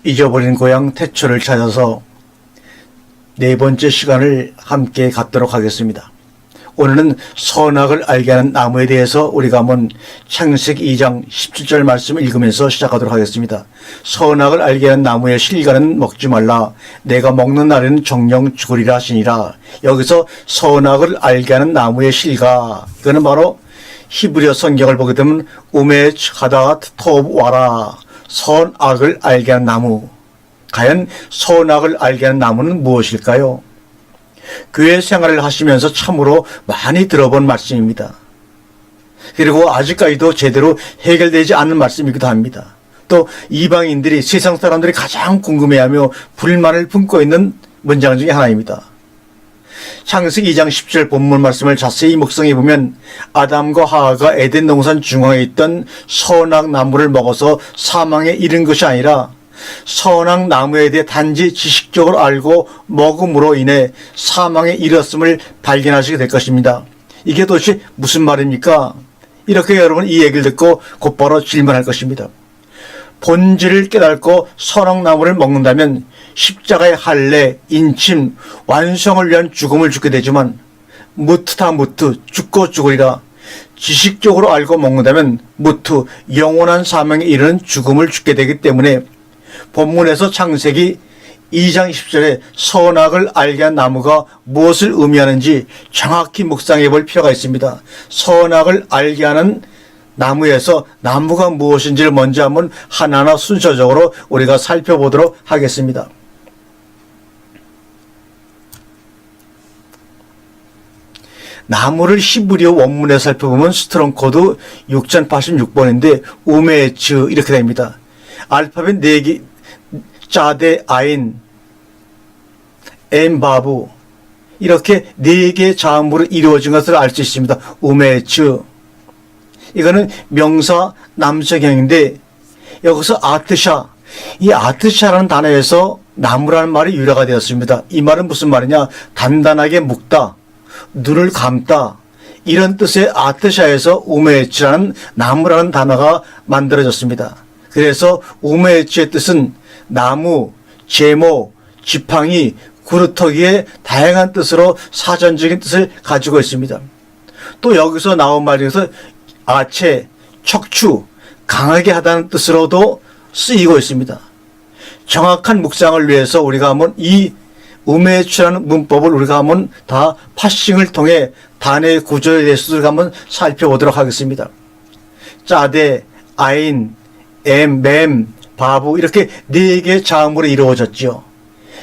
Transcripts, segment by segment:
잊어버린 고향 태초를 찾아서 네 번째 시간을 함께 갖도록 하겠습니다. 오늘은 선악을 알게 하는 나무에 대해서 우리가 한번 창세기 2장 17절 말씀을 읽으면서 시작하도록 하겠습니다. 선악을 알게 하는 나무의 실과는 먹지 말라. 내가 먹는 날에는 정령 죽으리라 하시니라. 여기서 선악을 알게 하는 나무의 실과, 이거는 바로 히브리어 성경을 보게 되면 우메츠 하다트 토브 와라, 선악을 알게 하는 나무. 과연 선악을 알게 하는 나무는 무엇일까요? 교회 생활을 하시면서 참으로 많이 들어본 말씀입니다. 그리고 아직까지도 제대로 해결되지 않는 말씀이기도 합니다. 또 이방인들이, 세상 사람들이 가장 궁금해하며 불만을 품고 있는 문장 중에 하나입니다. 창세기 2장 10절 본문 말씀을 자세히 묵상해 보면 아담과 하와가 에덴 동산 중앙에 있던 선악 나무를 먹어서 사망에 이른 것이 아니라 선악 나무에 대해 단지 지식적으로 알고 먹음으로 인해 사망에 이르렀음을 발견하시게 될 것입니다. 이게 도대체 무슨 말입니까? 이렇게 여러분 이 얘기를 듣고 곧바로 질문할 것입니다. 본질을 깨닫고 선악 나무를 먹는다면 십자가의 할례, 인침, 완성을 위한 죽음을 죽게 되지만 무트다 무트, 죽고 죽으리라. 지식적으로 알고 먹는다면 무트, 영원한 사망에 이르는 죽음을 죽게 되기 때문에 본문에서 창세기 2장 10절에 선악을 알게 한 나무가 무엇을 의미하는지 정확히 묵상해 볼 필요가 있습니다. 선악을 알게 하는 나무에서 나무가 무엇인지를 먼저 한번 하나하나 순서적으로 우리가 살펴보도록 하겠습니다. 나무를 히브리어 원문에 살펴보면 스트롱 코드 6086번인데 우메츠 이렇게 됩니다. 알파벳 4개, 짜데, 아인, 엠바부, 이렇게 4개의 자음으로 이루어진 것을 알 수 있습니다. 우메츠. 이거는 명사 남성형인데 여기서 아트샤, 이 아트샤라는 단어에서 나무라는 말이 유래가 되었습니다. 이 말은 무슨 말이냐? 단단하게 묶다, 눈을 감다, 이런 뜻의 아트샤에서 우메츠라는 나무라는 단어가 만들어졌습니다. 그래서 우메츠의 뜻은 나무, 제모, 지팡이, 구루터기의 다양한 뜻으로 사전적인 뜻을 가지고 있습니다. 또 여기서 나온 말 중에서 아체, 척추, 강하게 하다는 뜻으로도 쓰이고 있습니다. 정확한 묵상을 위해서 우리가 한번 이 우메츠라는 문법을 우리가 한번 다 파싱을 통해 단어의 구조에 대해서 한번 살펴보도록 하겠습니다. 짜데, 아인, 맴, 바부, 이렇게 4개의 자음으로 이루어졌죠.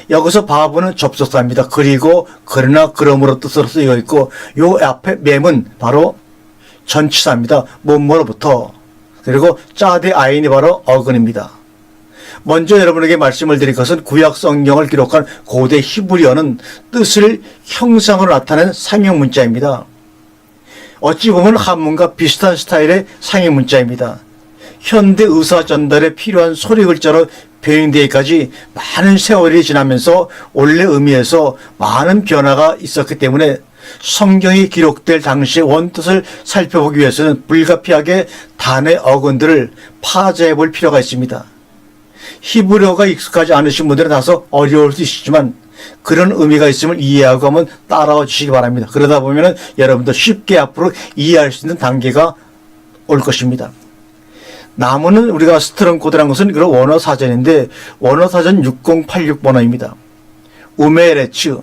여기서 바부는 접속사입니다. 그리고, 그러나, 그러므로 뜻으로 쓰이고 있고, 요 앞에 맴은 바로 전치사입니다. 뭐뭐로부터. 그리고 짜데 아인이 바로 어근입니다. 먼저 여러분에게 말씀을 드릴 것은 구약 성경을 기록한 고대 히브리어는 뜻을 형상으로 나타낸 상형 문자입니다. 어찌 보면 한문과 비슷한 스타일의 상형 문자입니다. 현대 의사 전달에 필요한 소리 글자로 변형되기까지 많은 세월이 지나면서 원래 의미에서 많은 변화가 있었기 때문에 성경이 기록될 당시의 원뜻을 살펴보기 위해서는 불가피하게 단어의 어근들을 파자해 볼 필요가 있습니다. 히브리어가 익숙하지 않으신 분들은 다소 어려울 수 있지만 그런 의미가 있음을 이해하고 한번 따라와 주시기 바랍니다. 그러다 보면 여러분도 쉽게 앞으로 이해할 수 있는 단계가 올 것입니다. 나무는 우리가 스트롱 코드라는 것은 그런 원어 사전인데 원어 사전 6086번호입니다. 우메레츠,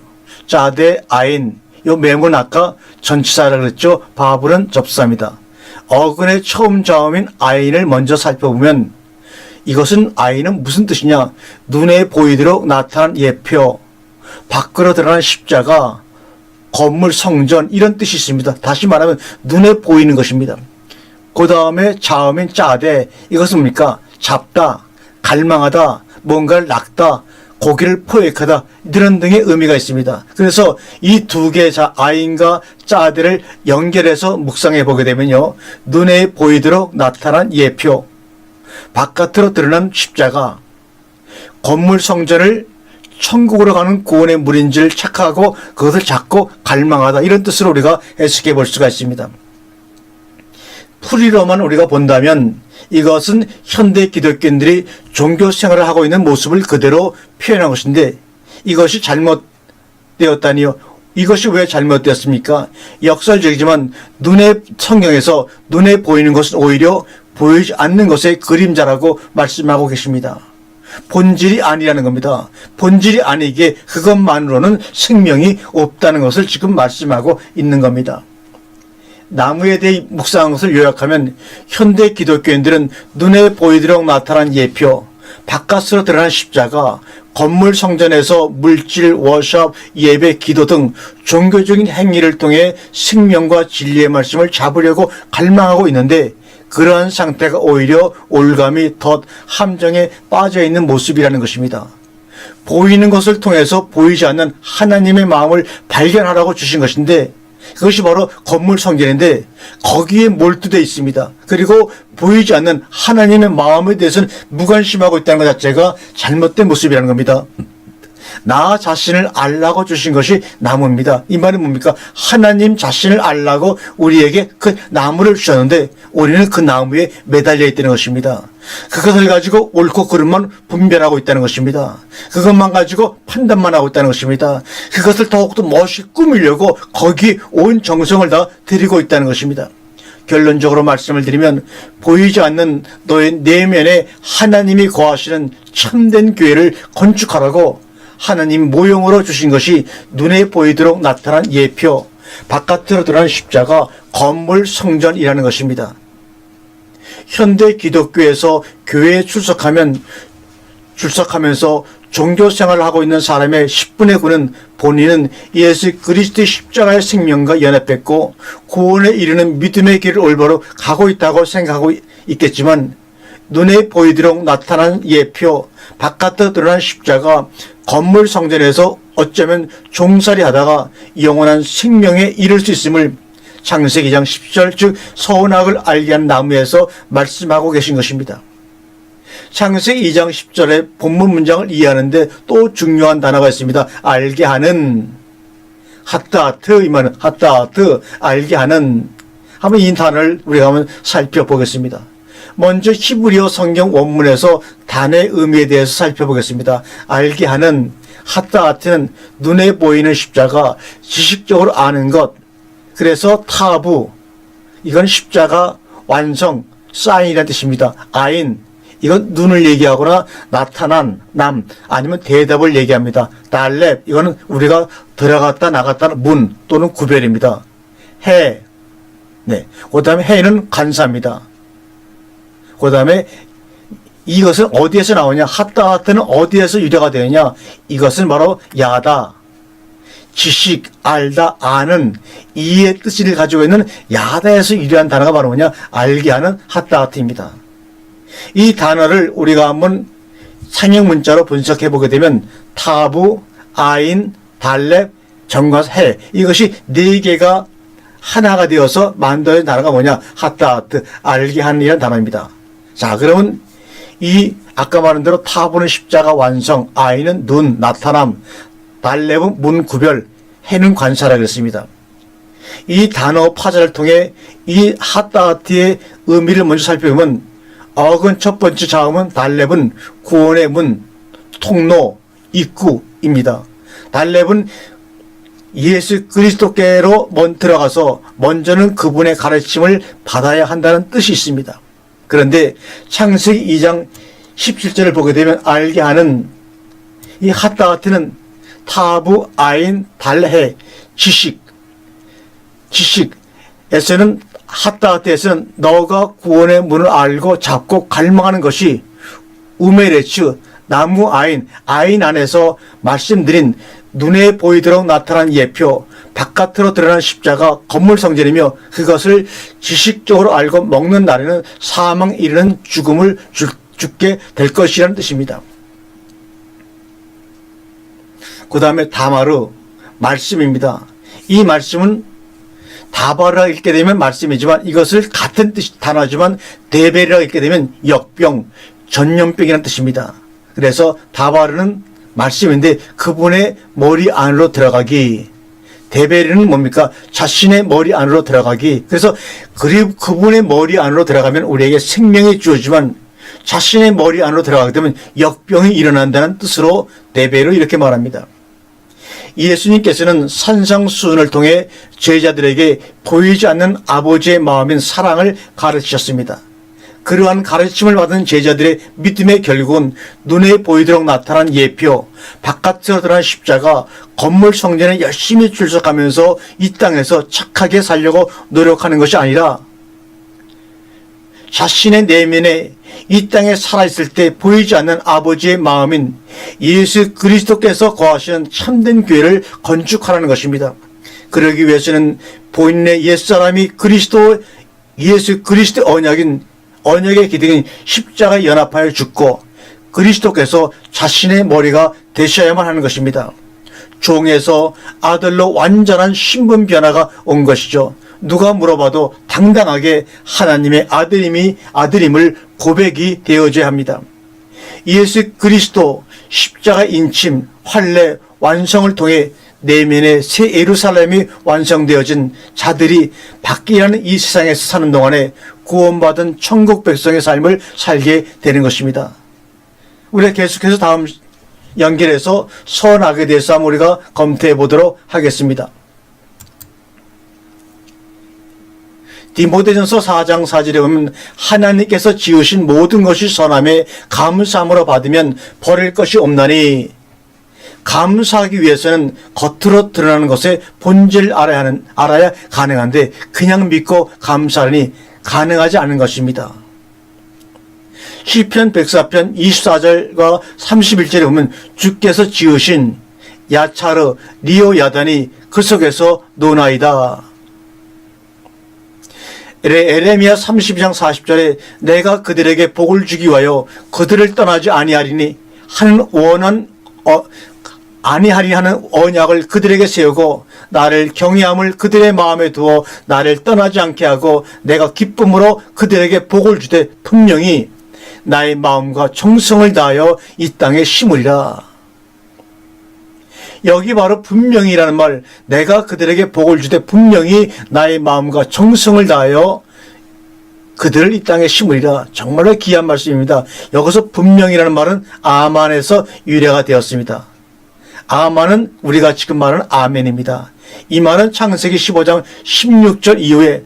짜데, 아인, 요 맴은 아까 전치사라고 그랬죠. 바브는 접사입니다. 어근의 처음 자음인 아인을 먼저 살펴보면 이것은 아인은 무슨 뜻이냐? 눈에 보이도록 나타난 예표, 밖으로 드러난 십자가, 건물, 성전, 이런 뜻이 있습니다. 다시 말하면 눈에 보이는 것입니다. 그 다음에 자음인 짜데, 이것은 뭡니까? 잡다, 갈망하다, 뭔가를 낚다, 고기를 포획하다, 이런 등의 의미가 있습니다. 그래서 이 2개의 아인과 짜데를 연결해서 묵상해 보게 되면요, 눈에 보이도록 나타난 예표, 바깥으로 드러난 십자가, 건물 성전을 천국으로 가는 구원의 물인지를 착각하고 그것을 찾고 갈망하다, 이런 뜻으로 우리가 해석해 볼 수가 있습니다. 풀이로만 우리가 본다면 이것은 현대 기독교인들이 종교 생활을 하고 있는 모습을 그대로 표현한 것인데 이것이 잘못되었다니요. 이것이 왜 잘못되었습니까? 역설적이지만 성경에서 눈에 보이는 것은 오히려 보이지 않는 것의 그림자라고 말씀하고 계십니다. 본질이 아니라는 겁니다. 본질이 아니기에 그것만으로는 생명이 없다는 것을 지금 말씀하고 있는 겁니다. 나무에 대해 묵상한 것을 요약하면 현대 기독교인들은 눈에 보이도록 나타난 예표, 바깥으로 드러난 십자가, 건물 성전에서 물질, 워샵, 예배, 기도 등 종교적인 행위를 통해 생명과 진리의 말씀을 잡으려고 갈망하고 있는데 그러한 상태가 오히려 올가미 덧 함정에 빠져있는 모습이라는 것입니다. 보이는 것을 통해서 보이지 않는 하나님의 마음을 발견하라고 주신 것인데 그것이 바로 건물 성전인데 거기에 몰두되어 있습니다. 그리고 보이지 않는 하나님의 마음에 대해서는 무관심하고 있다는 것 자체가 잘못된 모습이라는 겁니다. 나 자신을 알라고 주신 것이 나무입니다. 이 말은 뭡니까? 하나님 자신을 알라고 우리에게 그 나무를 주셨는데 우리는 그 나무에 매달려 있다는 것입니다. 그것을 가지고 옳고 그름만 분별하고 있다는 것입니다. 그것만 가지고 판단만 하고 있다는 것입니다. 그것을 더욱더 멋있게 꾸미려고 거기에 온 정성을 다 들이고 있다는 것입니다. 결론적으로 말씀을 드리면 보이지 않는 너의 내면에 하나님이 거하시는 참된 교회를 건축하라고 하나님 모형으로 주신 것이 눈에 보이도록 나타난 예표, 바깥으로 드러난 십자가, 건물 성전이라는 것입니다. 현대 기독교에서 교회에 출석하면서 종교 생활을 하고 있는 사람의 10분의 9는 본인은 예수 그리스도의 십자가의 생명과 연합했고 구원에 이르는 믿음의 길을 올바로 가고 있다고 생각하고 있겠지만 눈에 보이도록 나타난 예표, 바깥으로 드러난 십자가, 건물 성전에서 어쩌면 종살이 하다가 영원한 생명에 이를 수 있음을 창세기 2장 10절 즉 선악을 알게 한 나무에서 말씀하고 계신 것입니다. 창세기 2장 10절의 본문 문장을 이해하는데 또 중요한 단어가 있습니다. 알게 하는 핫다트, 이 말은 핫다트, 알게 하는. 한번 이 단어를 우리가 한번 살펴보겠습니다. 먼저 히브리어 성경 원문에서 단의 의미에 대해서 살펴보겠습니다. 알게 하는 핫다트는 눈에 보이는 십자가, 지식적으로 아는 것. 그래서 타부, 이건 십자가 완성, 사인이라는 뜻입니다. 아인, 이건 눈을 얘기하거나 나타난, 남, 아니면 대답을 얘기합니다. 달렙, 이거는 우리가 들어갔다 나갔다는 문 또는 구별입니다. 해, 네. 그 다음에 해는 간사입니다. 그 다음에 이것은 어디에서 나오냐? 핫다하트는 어디에서 유래가 되느냐? 이것은 바로 야다, 지식, 알다, 아는, 이의 뜻을 가지고 있는 야다에서 유래한 단어가 바로 뭐냐? 알게 하는 핫다하트입니다. 이 단어를 우리가 한번 상형 문자로 분석해 보게 되면 타부, 아인, 달렙, 정과사, 해, 이것이 네 개가 하나가 되어서 만들어진 단어가 뭐냐? 핫다하트, 알게 하는 이라는 단어입니다. 자, 그러면 이 아까 말한 대로 타부는 십자가 완성, 아이는 눈, 나타남, 달렙은 문 구별, 해는 관사라 그랬습니다. 이 단어 파자를 통해 이 핫다하트의 의미를 먼저 살펴보면 어근 첫 번째 자음은 달렙은 구원의 문, 통로, 입구입니다. 달렙은 예수 그리스도께로 들어가서 먼저는 그분의 가르침을 받아야 한다는 뜻이 있습니다. 그런데 창세기 2장 17절을 보게 되면 알게 하는 이 핫다하트는 타부, 아인, 달해, 지식에서는 핫다하트에서는 너가 구원의 문을 알고 잡고 갈망하는 것이 우메레츠, 나무 아인 안에서 말씀드린 눈에 보이도록 나타난 예표, 바깥으로 드러난 십자가, 건물 성전이며 그것을 지식적으로 알고 먹는 날에는 사망에 이르는 죽음을 죽게 될 것이라는 뜻입니다. 그 다음에 다마르, 말씀입니다. 이 말씀은 다바르라 읽게 되면 말씀이지만 이것을 같은 뜻 단어지만 데베르라 읽게 되면 역병, 전염병이라는 뜻입니다. 그래서 다바르는 말씀인데 그분의 머리 안으로 들어가기, 데베르는 뭡니까? 자신의 머리 안으로 들어가기. 그래서 그분의 머리 안으로 들어가면 우리에게 생명이 주어지만 자신의 머리 안으로 들어가게 되면 역병이 일어난다는 뜻으로 데베르 이렇게 말합니다. 예수님께서는 산상수훈을 통해 제자들에게 보이지 않는 아버지의 마음인 사랑을 가르치셨습니다. 그러한 가르침을 받은 제자들의 믿음의 결국은 눈에 보이도록 나타난 예표, 바깥으로 드러난 십자가, 건물 성전에 열심히 출석하면서 이 땅에서 착하게 살려고 노력하는 것이 아니라 자신의 내면에 이 땅에 살아있을 때 보이지 않는 아버지의 마음인 예수 그리스도께서 거하시는 참된 교회를 건축하라는 것입니다. 그러기 위해서는 본인의 옛사람이 예수 그리스도의 언약의 기둥인 십자가에 연합하여 죽고 그리스도께서 자신의 머리가 되셔야만 하는 것입니다. 종에서 아들로 완전한 신분 변화가 온 것이죠. 누가 물어봐도 당당하게 하나님의 아들임을 고백이 되어져야 합니다. 예수 그리스도 십자가 인침, 환례, 완성을 통해 내면의 새 예루살렘이 완성되어진 자들이 밖이라는 이 세상에서 사는 동안에 구원받은 천국 백성의 삶을 살게 되는 것입니다. 우리가 계속해서 다음 연결해서 선악에 대해서 한번 우리가 검토해 보도록 하겠습니다. 디모데전서 4장 4절에 보면 하나님께서 지으신 모든 것이 선함에 감사함으로 받으면 버릴 것이 없나니, 감사하기 위해서는 겉으로 드러나는 것의 본질을 알아야 가능한데 그냥 믿고 감사하니 가능하지 않은 것입니다. 시편 104편 24절과 31절에 보면 주께서 지으신 야차르 리오야단이 그 속에서 노나이다. 에레미야 32장 40절에 내가 그들에게 복을 주기 위하여 그들을 떠나지 아니하리니 하는 언약을 그들에게 세우고 나를 경외함을 그들의 마음에 두어 나를 떠나지 않게 하고 내가 기쁨으로 그들에게 복을 주되 분명히 나의 마음과 정성을 다하여 이 땅에 심으리라. 여기 바로 분명히라는 말, 내가 그들에게 복을 주되 분명히 나의 마음과 정성을 다하여 그들을 이 땅에 심으리라. 정말로 귀한 말씀입니다. 여기서 분명히라는 말은 아만에서 유래가 되었습니다. 아만은 우리가 지금 말하는 아멘입니다. 이 말은 창세기 15장 16절 이후에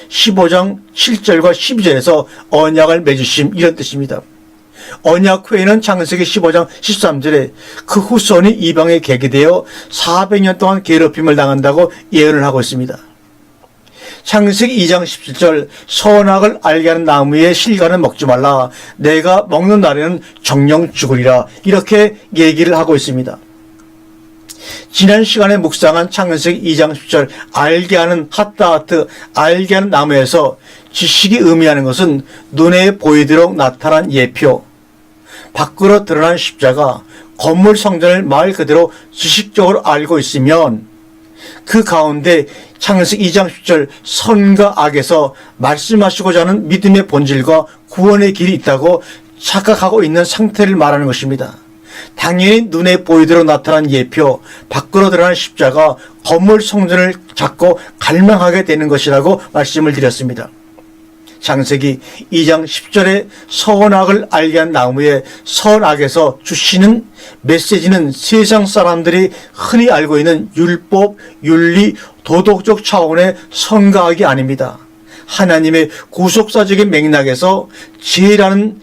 15장 7절과 12절에서 언약을 맺으심 이런 뜻입니다. 언약 후에는 창세기 15장 13절에 그 후손이 이방에 개개되어 400년 동안 괴롭힘을 당한다고 예언을 하고 있습니다. 창세기 2장 17절 선악을 알게 하는 나무의 실과는 먹지 말라. 내가 먹는 날에는 정령 죽으리라. 이렇게 얘기를 하고 있습니다. 지난 시간에 묵상한 창세기 2장 10절 알게 하는 핫다하트 알게 하는 나무에서 지식이 의미하는 것은 눈에 보이도록 나타난 예표, 밖으로 드러난 십자가, 건물 성전을 말 그대로 지식적으로 알고 있으면 그 가운데 창세기 2장 10절 선과 악에서 말씀하시고자 하는 믿음의 본질과 구원의 길이 있다고 착각하고 있는 상태를 말하는 것입니다. 당연히 눈에 보이도록 나타난 예표, 밖으로 드러난 십자가, 건물 성전을 잡고 갈망하게 되는 것이라고 말씀을 드렸습니다. 창세기 2장 10절에 선악을 알게 한 나무의 선악에서 주시는 메시지는 세상 사람들이 흔히 알고 있는 율법, 윤리, 도덕적 차원의 선과 악이 아닙니다. 하나님의 구속사적인 맥락에서 시작하는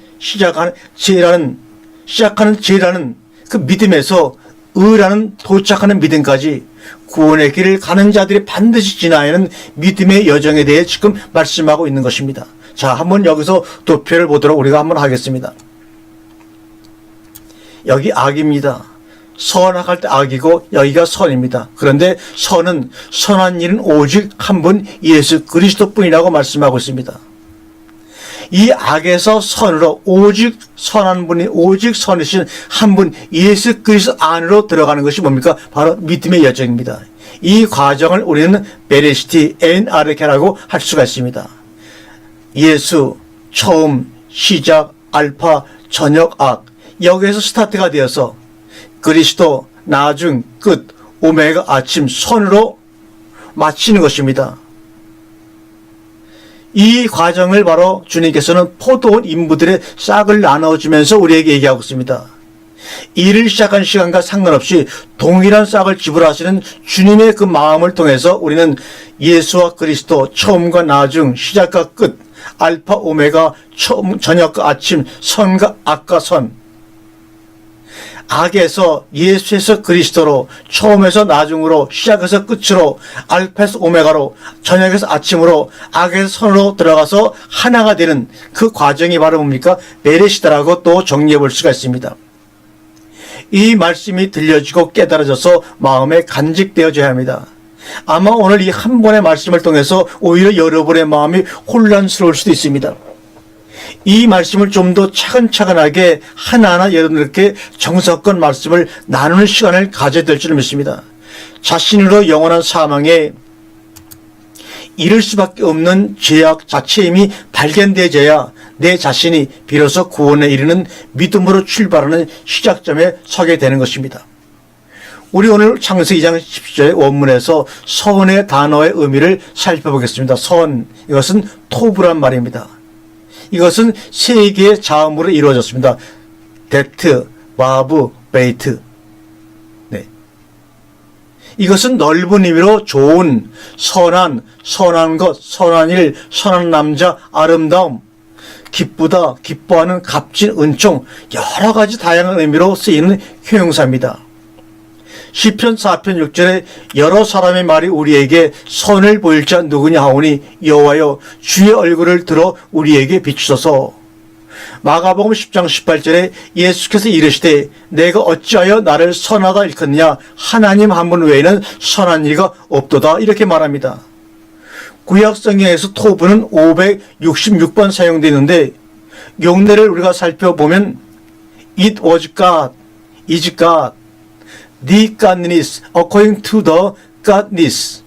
그 믿음에서 의라는 도착하는 믿음까지 구원의 길을 가는 자들이 반드시 지나야 하는 믿음의 여정에 대해 지금 말씀하고 있는 것입니다. 자, 한번 여기서 도표를 보도록 우리가 한번 하겠습니다. 여기 악입니다. 선악할 때 악이고 여기가 선입니다. 그런데 선한 일은 오직 한 분 예수 그리스도뿐이라고 말씀하고 있습니다. 이 악에서 선으로 오직 선한 분이 오직 선이신 한 분 예수 그리스도 안으로 들어가는 것이 뭡니까? 바로 믿음의 여정입니다. 이 과정을 우리는 베레시티 엔아르케라고 할 수가 있습니다. 예수, 처음, 시작, 알파, 저녁, 악, 여기에서 스타트가 되어서 그리스도, 나중, 끝, 오메가, 아침, 선으로 마치는 것입니다. 이 과정을 바로 주님께서는 포도원 인부들의 싹을 나눠주면서 우리에게 얘기하고 있습니다. 일을 시작한 시간과 상관없이 동일한 싹을 지불하시는 주님의 그 마음을 통해서 우리는 예수와 그리스도, 처음과 나중, 시작과 끝, 알파 오메가, 저녁과 아침, 선과 악과 선, 악에서 예수에서 그리스도로, 처음에서 나중으로, 시작에서 끝으로, 알파에서 오메가로, 저녁에서 아침으로, 악에서 선으로 들어가서 하나가 되는 그 과정이 바로 뭡니까? 베레시다라고 또 정리해 볼 수가 있습니다. 이 말씀이 들려지고 깨달아져서 마음에 간직되어져야 합니다. 아마 오늘 이 한 번의 말씀을 통해서 오히려 여러분의 마음이 혼란스러울 수도 있습니다. 이 말씀을 좀 더 차근차근하게 하나하나 여러분들께 정성껏 말씀을 나누는 시간을 가져야 될 줄 믿습니다. 자신으로 영원한 사망에 이를 수밖에 없는 죄악 자체의 힘이 발견되어져야 내 자신이 비로소 구원에 이르는 믿음으로 출발하는 시작점에 서게 되는 것입니다. 우리 오늘 창세기 2장 10절의 원문에서 선의 단어의 의미를 살펴보겠습니다. 선, 이것은 토부란 말입니다. 이것은 세 개의 자음으로 이루어졌습니다. 데트, 바브, 베이트. 네. 이것은 넓은 의미로 좋은, 선한, 선한 것, 선한 일, 선한 남자, 아름다움, 기쁘다, 기뻐하는, 값진, 은총, 여러 가지 다양한 의미로 쓰이는 형용사입니다. 시편 4편 6절에 여러 사람의 말이 우리에게 선을 보일 자 누구냐 하오니 여호와여 주의 얼굴을 들어 우리에게 비추소서. 마가복음 10장 18절에 예수께서 이르시되 내가 어찌하여 나를 선하다 일컫느냐 하나님 한 분 외에는 선한 이가 없도다 이렇게 말합니다. 구약 성경에서 토부는 566번 사용되어 있는데 용례를 우리가 살펴보면 It was God, is God, the godness, according to the godness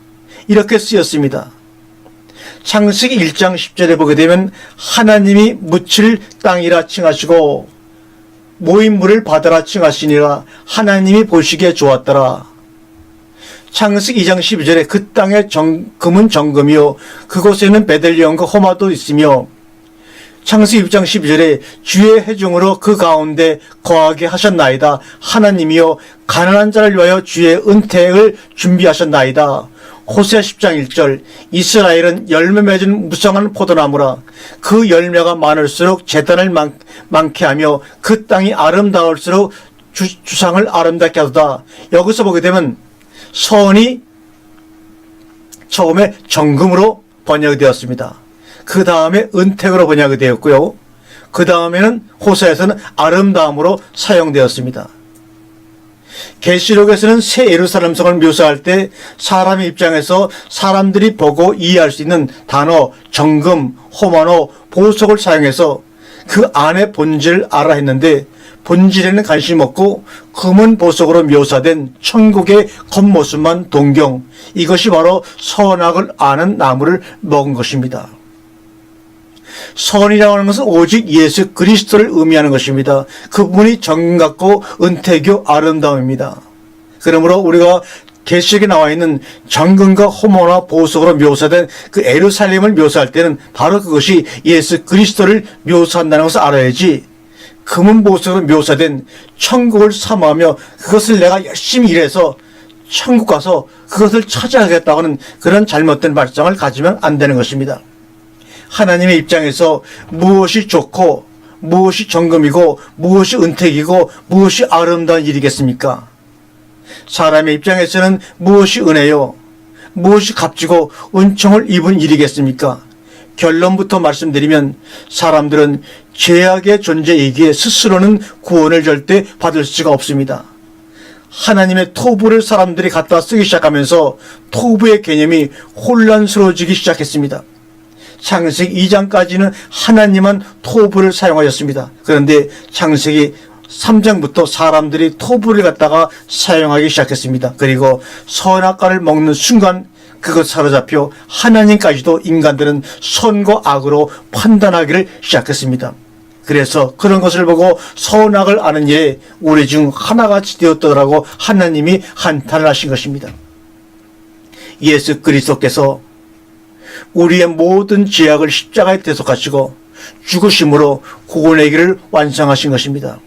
이렇게 쓰였습니다. 창세기 1장 10절에 보게 되면 하나님이 묻힐 땅이라 칭하시고 모인 물을 바다라 칭하시니라 하나님이 보시기에 좋았더라. 창세기 2장 12절에 그 땅의 금은 정금이요 그곳에는 베들레헴과 호마도 있으며 창세기 6장 12절에 주의 회중으로 그 가운데 거하게 하셨나이다. 하나님이여 가난한 자를 위하여 주의 은택을 준비하셨나이다. 호세아 10장 1절 이스라엘은 열매 맺은 무성한 포도나무라. 그 열매가 많을수록 재단을 많게 하며 그 땅이 아름다울수록 주상을 아름답게 하도다. 여기서 보게 되면 선이 처음에 정금으로 번역이 되었습니다. 그 다음에 은택으로 번역이 되었고요. 그 다음에는 호세아에서는 아름다움으로 사용되었습니다. 계시록에서는 새 예루살렘 성을 묘사할 때 사람의 입장에서 사람들이 보고 이해할 수 있는 단어 정금, 호마노, 보석을 사용해서 그 안의 본질을 알아 했는데 본질에는 관심 없고 금은 보석으로 묘사된 천국의 겉모습만 동경, 이것이 바로 선악을 아는 나무를 먹은 것입니다. 선이라고 하는 것은 오직 예수 그리스도를 의미하는 것입니다. 그분이 정금 같고 은퇴교 아름다움입니다. 그러므로 우리가 계시록에 나와 있는 정금과 호모나 보석으로 묘사된 그 예루살렘을 묘사할 때는 바로 그것이 예수 그리스도를 묘사한다는 것을 알아야지 금은 보석으로 묘사된 천국을 사모하며 그것을 내가 열심히 일해서 천국 가서 그것을 찾아야겠다고 하는 그런 잘못된 발상을 가지면 안 되는 것입니다. 하나님의 입장에서 무엇이 좋고 무엇이 정금이고 무엇이 은택이고 무엇이 아름다운 일이겠습니까? 사람의 입장에서는 무엇이 은혜요? 무엇이 값지고 은총을 입은 일이겠습니까? 결론부터 말씀드리면 사람들은 죄악의 존재이기에 스스로는 구원을 절대 받을 수가 없습니다. 하나님의 토부를 사람들이 갖다 쓰기 시작하면서 토부의 개념이 혼란스러워지기 시작했습니다. 창세기 2장까지는 하나님만 토부를 사용하셨습니다. 그런데 창세기 3장부터 사람들이 토부를 갖다가 사용하기 시작했습니다. 그리고 선악과를 먹는 순간 그것 사로잡혀 하나님까지도 인간들은 선과 악으로 판단하기를 시작했습니다. 그래서 그런 것을 보고 선악을 아는 일에 우리 중 하나같이 되었더라고 하나님이 한탄을 하신 것입니다. 예수 그리스도께서 우리의 모든 죄악을 십자가에 대속하시고 죽으심으로 구원의 길을 완성하신 것입니다.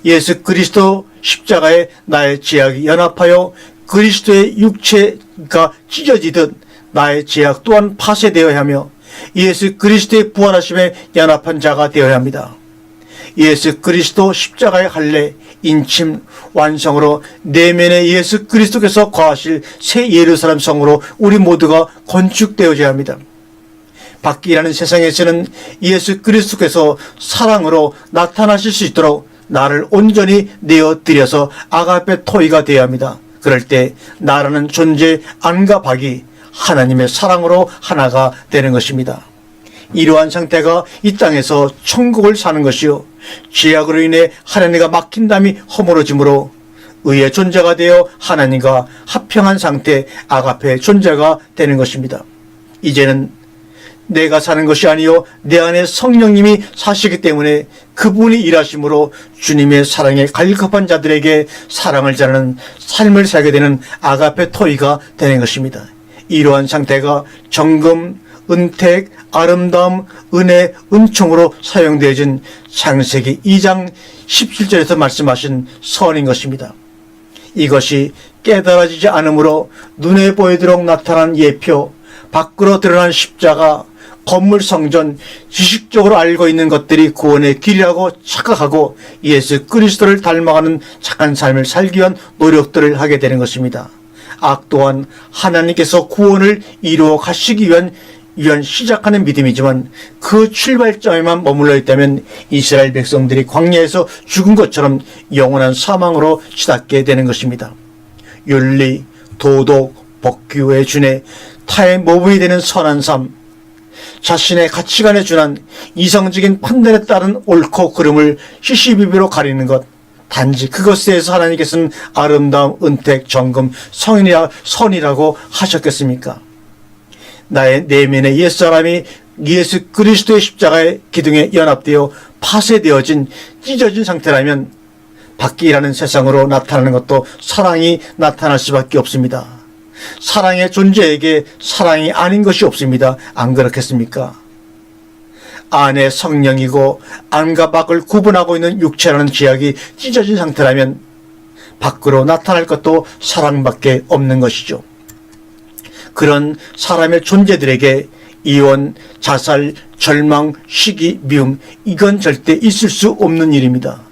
예수 그리스도 십자가에 나의 죄악이 연합하여 그리스도의 육체가 찢어지듯 나의 죄악 또한 파쇄되어야 하며 예수 그리스도의 부활하심에 연합한 자가 되어야 합니다. 예수 그리스도 십자가의 할례, 인침, 완성으로 내면에 예수 그리스도께서 거하실 새 예루살렘 성으로 우리 모두가 건축되어져야 합니다. 밖이라는 세상에서는 예수 그리스도께서 사랑으로 나타나실 수 있도록 나를 온전히 내어드려서 아가페 토이가 되어야 합니다. 그럴 때 나라는 존재 안과 밖이 하나님의 사랑으로 하나가 되는 것입니다. 이러한 상태가 이 땅에서 천국을 사는 것이요 죄악으로 인해 하나님과 막힌 담이 허물어지므로 의의 존재가 되어 하나님과 합평한 상태 아가페 존재가 되는 것입니다. 이제는 내가 사는 것이 아니요 내 안에 성령님이 사시기 때문에 그분이 일하심으로 주님의 사랑에 갈급한 자들에게 사랑을 전하는 삶을 살게 되는 아가페 토이가 되는 것입니다. 이러한 상태가 정금, 은택, 아름다움, 은혜, 은총으로 사용되어진 창세기 2장 17절에서 말씀하신 선인 것입니다. 이것이 깨달아지지 않으므로 눈에 보이도록 나타난 예표, 밖으로 드러난 십자가, 건물 성전, 지식적으로 알고 있는 것들이 구원의 길이라고 착각하고 예수 그리스도를 닮아가는 착한 삶을 살기 위한 노력들을 하게 되는 것입니다. 악 또한 하나님께서 구원을 이루어 가시기 위한 시작하는 믿음이지만 그 출발점에만 머물러 있다면 이스라엘 백성들이 광야에서 죽은 것처럼 영원한 사망으로 치닫게 되는 것입니다. 윤리, 도덕, 법규에 준해 타의 모범이 되는 선한 삶, 자신의 가치관에 준한 이성적인 판단에 따른 옳고 그름을 시시비비로 가리는 것, 단지 그것에 대해서 하나님께서는 아름다움, 은택, 정금, 선이라고 하셨겠습니까? 나의 내면의 옛사람이 예수 그리스도의 십자가의 기둥에 연합되어 파쇄되어진 찢어진 상태라면 밖이라는 세상으로 나타나는 것도 사랑이 나타날 수밖에 없습니다. 사랑의 존재에게 사랑이 아닌 것이 없습니다. 안 그렇겠습니까? 안에 성령이고 안과 밖을 구분하고 있는 육체라는 죄악이 찢어진 상태라면 밖으로 나타날 것도 사랑밖에 없는 것이죠. 그런 사람의 존재들에게 이혼, 자살, 절망, 시기, 미움, 이건 절대 있을 수 없는 일입니다.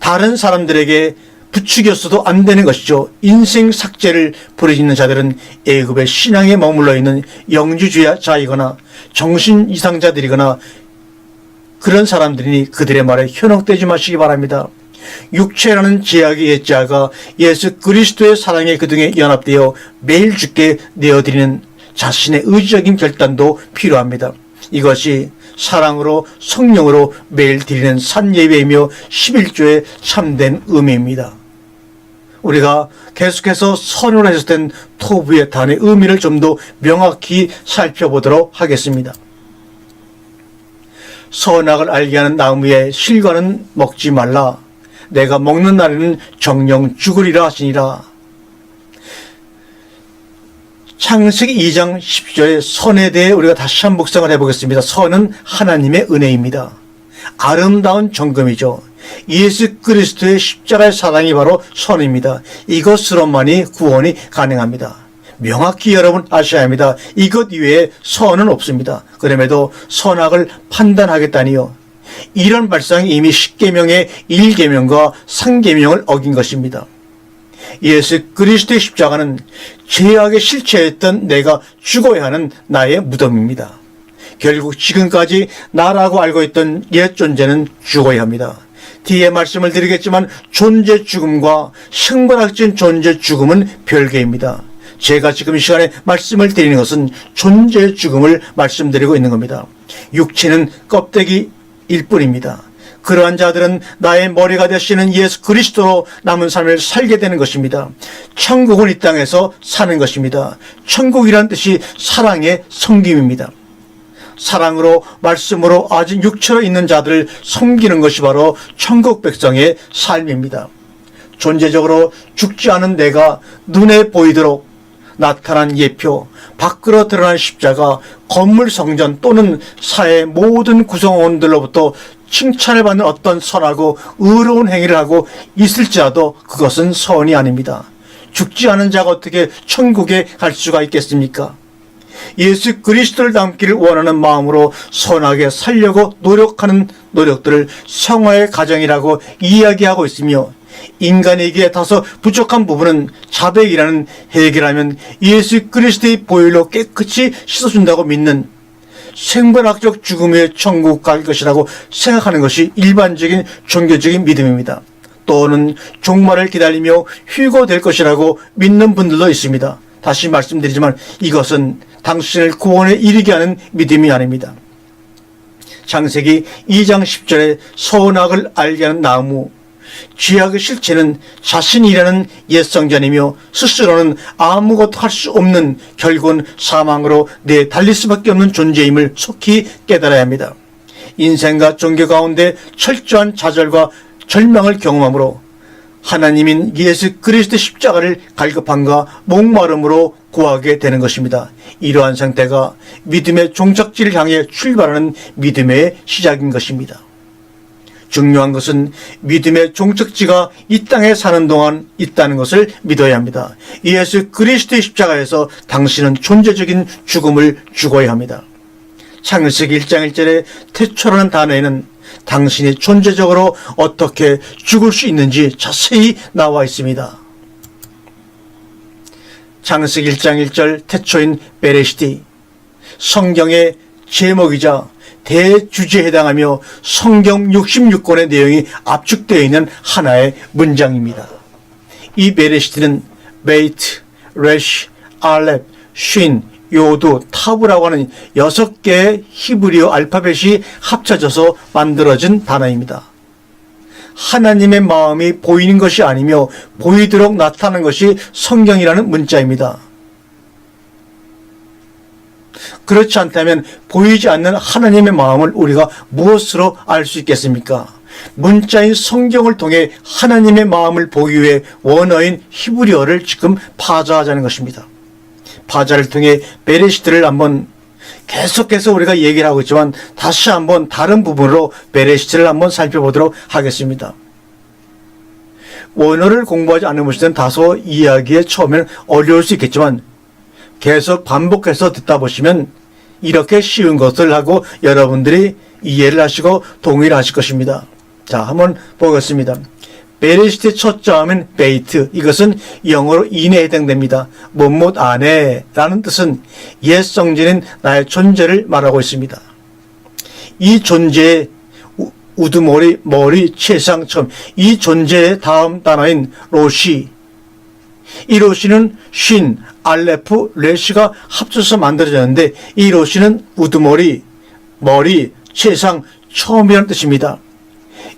다른 사람들에게 부추겼어도 안 되는 것이죠. 인생 삭제를 부르짖는 자들은 애굽의 신앙에 머물러 있는 영주주의자이거나 정신 이상자들이거나 그런 사람들이니 그들의 말에 현혹되지 마시기 바랍니다. 육체라는 제약의 옛자가 예수 그리스도의 사랑의 기둥에 연합되어 매일 주께 내어드리는 자신의 의지적인 결단도 필요합니다. 이것이 사랑으로 성령으로 매일 드리는 산예배이며 11조의 참된 의미입니다. 우리가 계속해서 선으로 해석된 토부의 단의 의미를 좀 더 명확히 살펴보도록 하겠습니다. 선악을 알게 하는 나무의 실과는 먹지 말라. 내가 먹는 날에는 정령 죽으리라 하시니라. 창세기 2장 10절의 선에 대해 우리가 다시 한번 묵상을 해보겠습니다. 선은 하나님의 은혜입니다. 아름다운 정금이죠. 예수 그리스도의 십자가의 사랑이 바로 선입니다. 이것으로만이 구원이 가능합니다. 명확히 여러분 아셔야 합니다. 이것 이외에 선은 없습니다. 그럼에도 선악을 판단하겠다니요. 이런 발상이 이미 10계명의 1계명과 3계명을 어긴 것입니다. 예수 그리스도의 십자가는 죄악의 실체였던 내가 죽어야 하는 나의 무덤입니다. 결국 지금까지 나라고 알고 있던 옛 존재는 죽어야 합니다. 뒤에 말씀을 드리겠지만 존재 죽음과 생물학적인 존재 죽음은 별개입니다. 제가 지금 이 시간에 말씀을 드리는 것은 존재 죽음을 말씀드리고 있는 겁니다. 육체는 껍데기일 뿐입니다. 그러한 자들은 나의 머리가 되시는 예수 그리스도로 남은 삶을 살게 되는 것입니다. 천국은 이 땅에서 사는 것입니다. 천국이란 뜻이 사랑의 섬김입니다. 사랑으로 말씀으로 아직 육체로 있는 자들을 섬기는 것이 바로 천국 백성의 삶입니다. 존재적으로 죽지 않은 내가 눈에 보이도록 나타난 예표, 밖으로 드러난 십자가, 건물 성전 또는 사회 모든 구성원들로부터 칭찬을 받는 어떤 선하고 의로운 행위를 하고 있을지라도 그것은 선이 아닙니다. 죽지 않은 자가 어떻게 천국에 갈 수가 있겠습니까? 예수 그리스도를 닮기를 원하는 마음으로 선하게 살려고 노력하는 노력들을 성화의 과정이라고 이야기하고 있으며, 인간에게 다소 부족한 부분은 자백이라는 해결하면 예수 그리스도의 보혈로 깨끗이 씻어준다고 믿는 생물학적 죽음의 천국 갈 것이라고 생각하는 것이 일반적인 종교적인 믿음입니다. 또는 종말을 기다리며 휴거될 것이라고 믿는 분들도 있습니다. 다시 말씀드리지만 이것은 당신을 구원에 이르게 하는 믿음이 아닙니다. 창세기 2장 10절에 선악을 알게 하는 나무, 죄악의 실체는 자신이라는 옛성전이며 스스로는 아무것도 할 수 없는 결국은 사망으로 내달릴 수밖에 없는 존재임을 속히 깨달아야 합니다. 인생과 종교 가운데 철저한 좌절과 절망을 경험함으로 하나님인 예수 그리스도 십자가를 갈급함과 목마름으로 구하게 되는 것입니다. 이러한 상태가 믿음의 종착지를 향해 출발하는 믿음의 시작인 것입니다. 중요한 것은 믿음의 종착지가 이 땅에 사는 동안 있다는 것을 믿어야 합니다. 예수 그리스도의 십자가에서 당신은 존재적인 죽음을 죽어야 합니다. 창세기 1장 1절에 태초라는 단어에는 당신이 존재적으로 어떻게 죽을 수 있는지 자세히 나와 있습니다. 창세기 1장 1절 태초인 베레시티, 성경의 제목이자 대주제에 해당하며 성경 66권의 내용이 압축되어 있는 하나의 문장입니다. 이 베레시티는 베이트, 레시, 알렙, 쉰, 요두, 타브라고 하는 6개의 히브리어 알파벳이 합쳐져서 만들어진 단어입니다. 하나님의 마음이 보이는 것이 아니며 보이도록 나타나는 것이 성경이라는 문자입니다. 그렇지 않다면 보이지 않는 하나님의 마음을 우리가 무엇으로 알 수 있겠습니까? 문자인 성경을 통해 하나님의 마음을 보기 위해 원어인 히브리어를 지금 파자하자는 것입니다. 파자를 통해 베레시트를 한번 계속해서 우리가 얘기를 하고 있지만 다시 한번 다른 부분으로 베레시트를 한번 살펴보도록 하겠습니다. 원어를 공부하지 않은 분들은 다소 이야기에 처음에는 어려울 수 있겠지만 계속 반복해서 듣다 보시면 이렇게 쉬운 것을 하고 여러분들이 이해를 하시고 동의를 하실 것입니다. 자, 한번 보겠습니다. 베레시트의 첫 자음은 베이트, 이것은 영어로 in에 해당됩니다. 무엇 안에 라는 뜻은 옛 성질인 나의 존재를 말하고 있습니다. 이 존재의 우두머리, 머리, 최상, 처음, 이 존재의 다음 단어인 로시, 이 로시는 쉰, 알레프, 레시가 합쳐서 만들어졌는데 이 로시는 우두머리, 머리, 최상, 처음이라는 뜻입니다.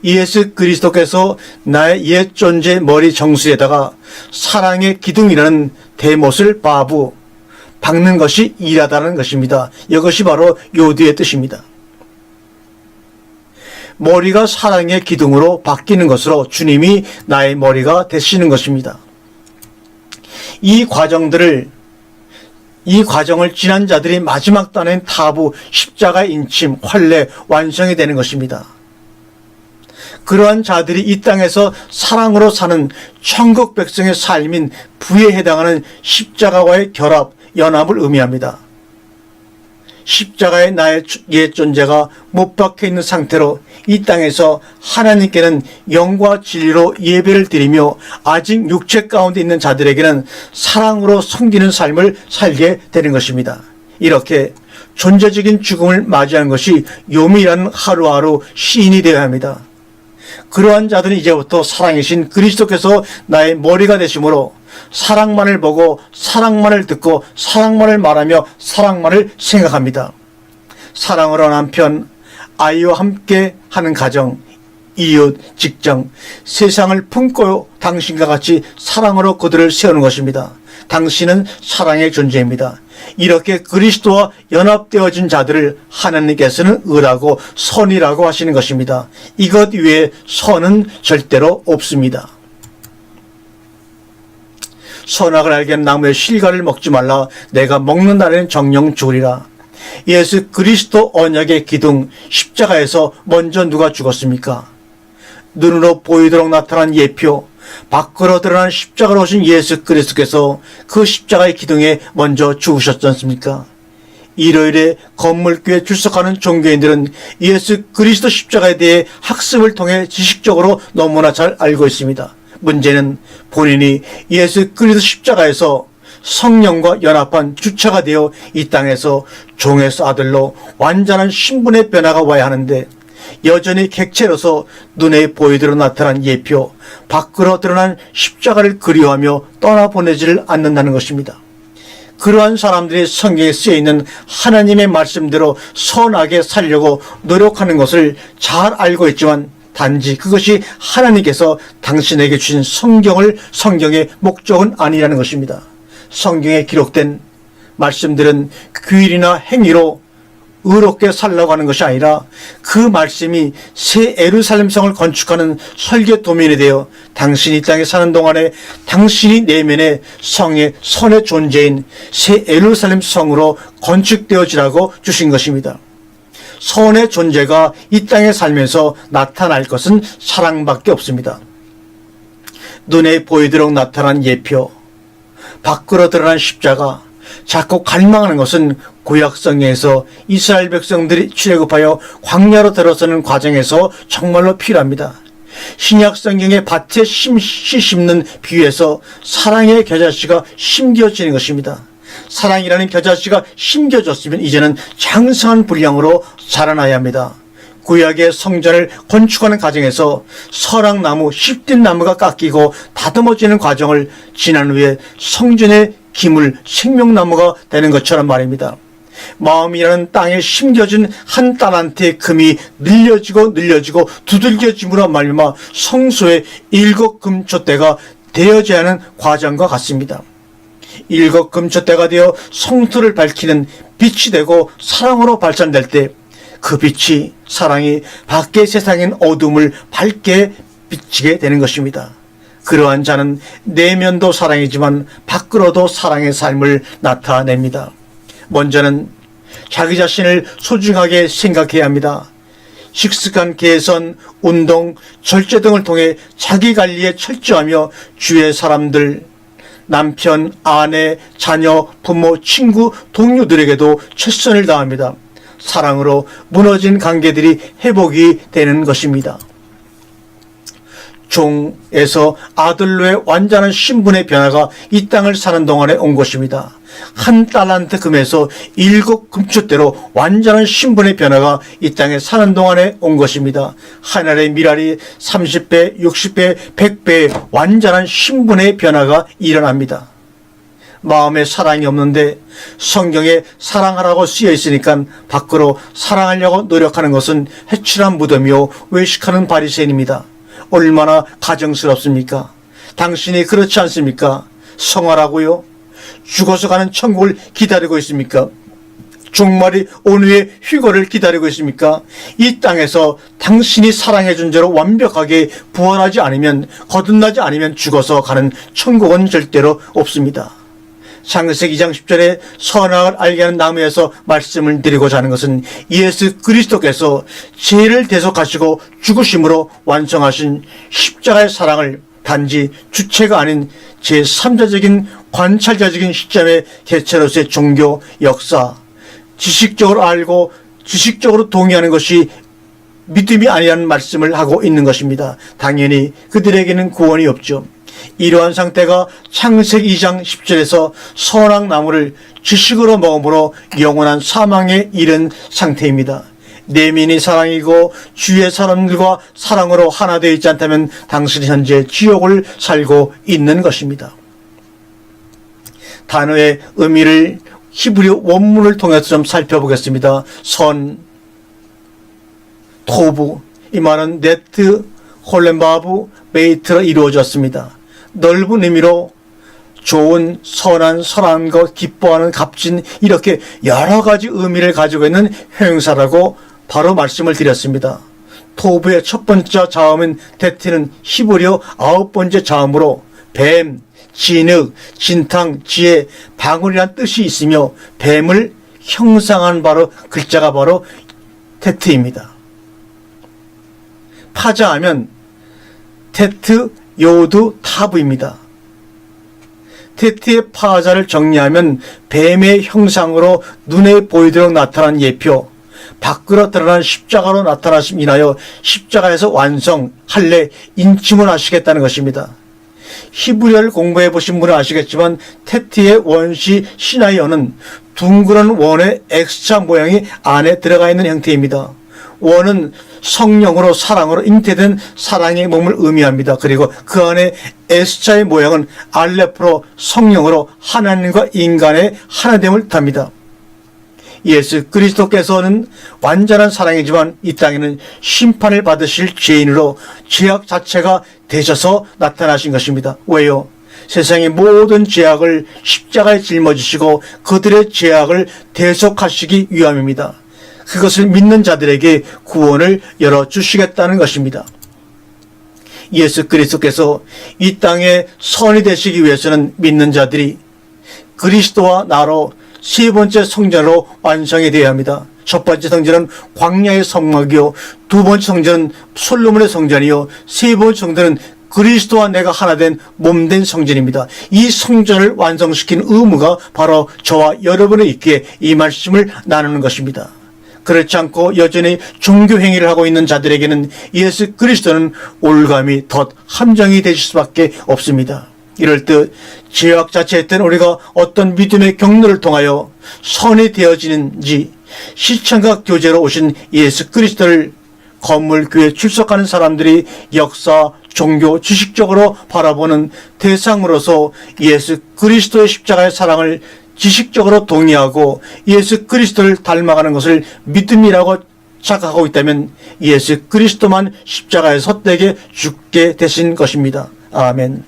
예수 그리스도께서 나의 옛 존재 머리 정수에다가 사랑의 기둥이라는 대못을 바부, 박는 것이 일하다는 것입니다. 이것이 바로 요두의 뜻입니다. 머리가 사랑의 기둥으로 바뀌는 것으로 주님이 나의 머리가 되시는 것입니다. 이 과정을 지난 자들이 마지막 단어인 타부, 십자가의 인침, 환례, 완성이 되는 것입니다. 그러한 자들이 이 땅에서 사랑으로 사는 천국 백성의 삶인 부에 해당하는 십자가와의 결합, 연합을 의미합니다. 십자가에 나의 옛 존재가 못 박혀 있는 상태로 이 땅에서 하나님께는 영과 진리로 예배를 드리며 아직 육체 가운데 있는 자들에게는 사랑으로 섬기는 삶을 살게 되는 것입니다. 이렇게 존재적인 죽음을 맞이하는 것이 요미라는 하루하루 시인이 되어야 합니다. 그러한 자들은 이제부터 사랑이신 그리스도께서 나의 머리가 되심으로 사랑만을 보고 사랑만을 듣고 사랑만을 말하며 사랑만을 생각합니다. 사랑으로 남편, 아이와 함께 하는 가정, 이웃, 직장, 세상을 품고 당신과 같이 사랑으로 그들을 세우는 것입니다. 당신은 사랑의 존재입니다. 이렇게 그리스도와 연합되어진 자들을 하나님께서는 의라고 선이라고 하시는 것입니다. 이것 외에 선은 절대로 없습니다. 선악을 알게 하는 나무의 실과를 먹지 말라. 내가 먹는 날에는 정령 죽으리라. 예수 그리스도 언약의 기둥 십자가에서 먼저 누가 죽었습니까? 눈으로 보이도록 나타난 예표, 밖으로 드러난 십자가로 오신 예수 그리스도께서 그 십자가의 기둥에 먼저 죽으셨지 않습니까? 일요일에 건물교에 출석하는 종교인들은 예수 그리스도 십자가에 대해 학습을 통해 지식적으로 너무나 잘 알고 있습니다. 문제는 본인이 예수 그리스도 십자가에서 성령과 연합한 주체가 되어 이 땅에서 종에서 아들로 완전한 신분의 변화가 와야 하는데 여전히 객체로서 눈에 보이도록 나타난 예표, 밖으로 드러난 십자가를 그리워하며 떠나보내지를 않는다는 것입니다. 그러한 사람들이 성경에 쓰여있는 하나님의 말씀대로 선하게 살려고 노력하는 것을 잘 알고 있지만 단지 그것이 하나님께서 당신에게 주신 성경의 목적은 아니라는 것입니다. 성경에 기록된 말씀들은 규율이나 행위로 의롭게 살라고 하는 것이 아니라 그 말씀이 새 예루살렘 성을 건축하는 설계 도면이 되어 당신이 이 땅에 사는 동안에 당신이 내면의 성의 선의 존재인 새 예루살렘 성으로 건축되어지라고 주신 것입니다. 선의 존재가 이 땅에 살면서 나타날 것은 사랑밖에 없습니다. 눈에 보이도록 나타난 예표, 밖으로 드러난 십자가, 자꾸 갈망하는 것은 구약 성경에서 이스라엘 백성들이 출애굽하여 광야로 들어서는 과정에서 정말로 필요합니다. 신약 성경의 밭에 씨 심는 비유에서 사랑의 겨자씨가 심겨지는 것입니다. 사랑이라는 겨자씨가 심겨졌으면 이제는 장성한 분량으로 자라나야 합니다. 구약의 성전을 건축하는 과정에서 서랑나무, 십뒷나무가 깎이고 다듬어지는 과정을 지난 후에 성전의 기물, 생명나무가 되는 것처럼 말입니다. 마음이라는 땅에 심겨진 한 달란트의 금이 늘려지고 두들겨짐으로 말미암아 성소의 7금초대가 되어져야 하는 과정과 같습니다. 7금초대가 되어 성토를 밝히는 빛이 되고 사랑으로 발산될 때 그 빛이, 사랑이 밖의 세상인 어둠을 밝게 비치게 되는 것입니다. 그러한 자는 내면도 사랑이지만 밖으로도 사랑의 삶을 나타냅니다. 먼저는 자기 자신을 소중하게 생각해야 합니다. 식습관 개선, 운동, 절제 등을 통해 자기 관리에 철저하며 주위의 사람들, 남편, 아내, 자녀, 부모, 친구, 동료들에게도 최선을 다합니다. 사랑으로 무너진 관계들이 회복이 되는 것입니다. 종에서 아들로의 완전한 신분의 변화가 이 땅을 사는 동안에 온 것입니다. 한 달란트 금에서 7금초대로 완전한 신분의 변화가 이 땅에 사는 동안에 온 것입니다. 하늘의 미랄이 30배, 60배, 100배의 완전한 신분의 변화가 일어납니다. 마음에 사랑이 없는데 성경에 사랑하라고 쓰여 있으니까 밖으로 사랑하려고 노력하는 것은 해칠한 무덤이요 외식하는 바리새인입니다. 얼마나 가정스럽습니까? 당신이 그렇지 않습니까? 성화라고요? 죽어서 가는 천국을 기다리고 있습니까? 종말이 온 후에 휴거를 기다리고 있습니까? 이 땅에서 당신이 사랑해준 대로 완벽하게 부활하지 않으면, 거듭나지 않으면 죽어서 가는 천국은 절대로 없습니다. 창세기 2장 10절에 선악을 알게 하는 나무에서 말씀을 드리고자 하는 것은 예수 그리스도께서 죄를 대속하시고 죽으심으로 완성하신 십자가의 사랑을 단지 주체가 아닌 제3자적인 관찰자적인 시점의 개체로서의 종교 역사, 지식적으로 알고 지식적으로 동의하는 것이 믿음이 아니라는 말씀을 하고 있는 것입니다. 당연히 그들에게는 구원이 없죠. 이러한 상태가 창세기 2장 10절에서 선악나무를 지식으로 먹음으로 영원한 사망에 이른 상태입니다. 내면이 사랑이고 주위의 사람들과 사랑으로 하나 되어 있지 않다면 당신은 현재 지옥을 살고 있는 것입니다. 단어의 의미를 히브리 원문을 통해서 좀 살펴보겠습니다. 선, 토부, 이 말은 네트, 홀렘바브, 베이트로 이루어졌습니다. 넓은 의미로 좋은, 선한, 선한 것, 기뻐하는, 값진, 이렇게 여러 가지 의미를 가지고 있는 형용사라고 바로 말씀을 드렸습니다. 토부의 첫 번째 자음인 데트는 히브리어 9번째 자음으로 뱀, 진흙, 진탕, 지혜, 방울이란 뜻이 있으며 뱀을 형상한 글자가 바로 테트입니다. 파자하면 테트, 요드, 타브입니다. 테트의 파자를 정리하면 뱀의 형상으로 눈에 보이도록 나타난 예표, 밖으로 드러난 십자가로 나타나심 인하여 십자가에서 완성, 할례, 인침을 하시겠다는 것입니다. 히브리어를 공부해 보신 분은 아시겠지만 테트의 원시 시나이어는 둥그런 원의 X자 모양이 안에 들어가 있는 형태입니다. 원은 성령으로 사랑으로 잉태된 사랑의 몸을 의미합니다. 그리고 그 안에 S자의 모양은 알레프로 성령으로 하나님과 인간의 하나됨을 뜻합니다. 예수 그리스도께서는 완전한 사랑이지만 이 땅에는 심판을 받으실 죄인으로 죄악 자체가 되셔서 나타나신 것입니다. 왜요? 세상의 모든 죄악을 십자가에 짊어지시고 그들의 죄악을 대속하시기 위함입니다. 그것을 믿는 자들에게 구원을 열어주시겠다는 것입니다. 예수 그리스도께서 이 땅에 선이 되시기 위해서는 믿는 자들이 그리스도와 나로 세 번째 성전으로 완성이 되어야 합니다. 첫 번째 성전은 광야의 성막이요, 두 번째 성전은 솔로몬의 성전이요, 세 번째 성전은 그리스도와 내가 하나 된 몸된 성전입니다. 이 성전을 완성시킨 의무가 바로 저와 여러분에 있기에 이 말씀을 나누는 것입니다. 그렇지 않고 여전히 종교행위를 하고 있는 자들에게는 예수 그리스도는 올감이 덧 함정이 되실 수밖에 없습니다. 이럴 때 죄악 자체에 때는 우리가 어떤 믿음의 경로를 통하여 선이 되어지는지 시청각 교제로 오신 예수 그리스도를 건물 교회에 출석하는 사람들이 역사, 종교, 지식적으로 바라보는 대상으로서 예수 그리스도의 십자가의 사랑을 지식적으로 동의하고 예수 그리스도를 닮아가는 것을 믿음이라고 착각하고 있다면 예수 그리스도만 십자가에 헛되게 죽게 되신 것입니다. 아멘.